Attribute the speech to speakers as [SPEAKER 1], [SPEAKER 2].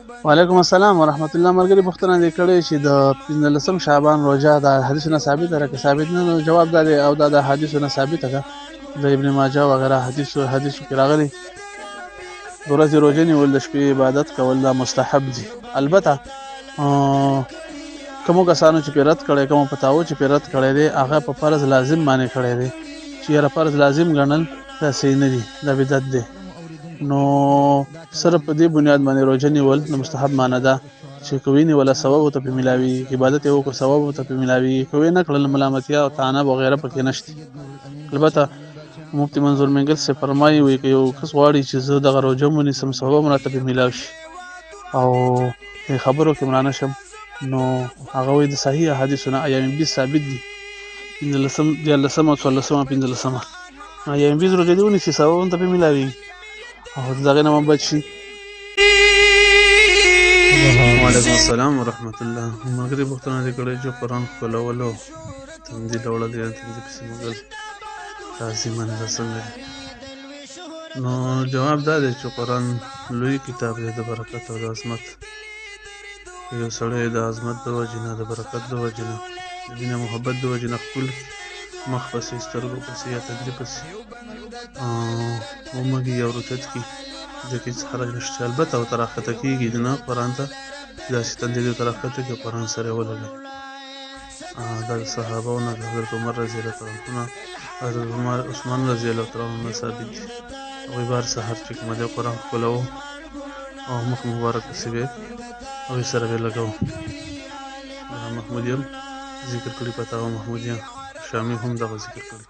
[SPEAKER 1] وعلیکم السلام ورحمت الله. ملګري پوښتنه دې کړې چې د 15 شعبان روژه د حدیثونه ثابت ده که ثابت نه؟ نو جواب دا دی او دا د حدیثونه ثابته ده. د ابن ماجه وغیره حدیثو کې راغلي د ورځې روژه نیول د شپې عبادت کول دا مستحب دي. البته کومو کسانو چې پیرت کړی کومو پتاو چې پیرت کړی دی هغه په فرض لازم باندې کړی دی چې یاره فرض لازم ګڼل دا صحیح نه دي، دا بدعت دی. نو صرف په دې بنیاد باندې روژه نیول د مستحب معنی ده چې کوي نیوله ثواب ته په ملاوي، عبادت یې وکړو ثواب ته په ملاوي، کوي نه کړل ملامتیا او طعنه وغیره پکې نشته. البته مفتی منظور منګل سے فرمایي وي که یو کس غواړي چې زه دغه روژه ونیسم ثواب راته په ملاوي شي او خبرو کې مړانه شم، نو هغه وایي د صحیح احادیثونه ایام 20 ثابت دي، 15 او 14 15 ایام 20 روژه دې ونیسي ثواب ته په ملاوي او دغه نه بچ شي. وعلیکم السلام ورحمت الله. ملګري پوښتنه دې کړې چې قرآن ښکلولو تندي ډوله دی تندي پسې مګل راځي منځه څنګه دی؟ نو جواب دا دی چې قرآن لوی کتاب دی د برکت او د عظمت. یو سړی د عظمت د وجې نه د برکت د وجې نه د مینه محبت د وجې نه خپل مخ پسې سترګو پسې یا تندي پسې ومږي یا ورچت کي د کې څه حرج نشته. البته او تراخته کېږي نه قرآن ته داسې تندي دې تراخته کې قرآن سره ولګي. دا د صحابو نه د حضرت عمر رضی الله عنه حضرت عثمان رضی الله عنه ثابت دي. هغوی بار سهار چې کومه دی قرآن ښکلوو او مخ مبارک پسې به هغوی سره به لګوو. محمودیان ذکر کړي فتاوا محمودیه شامي هم دغه ذکر کړي.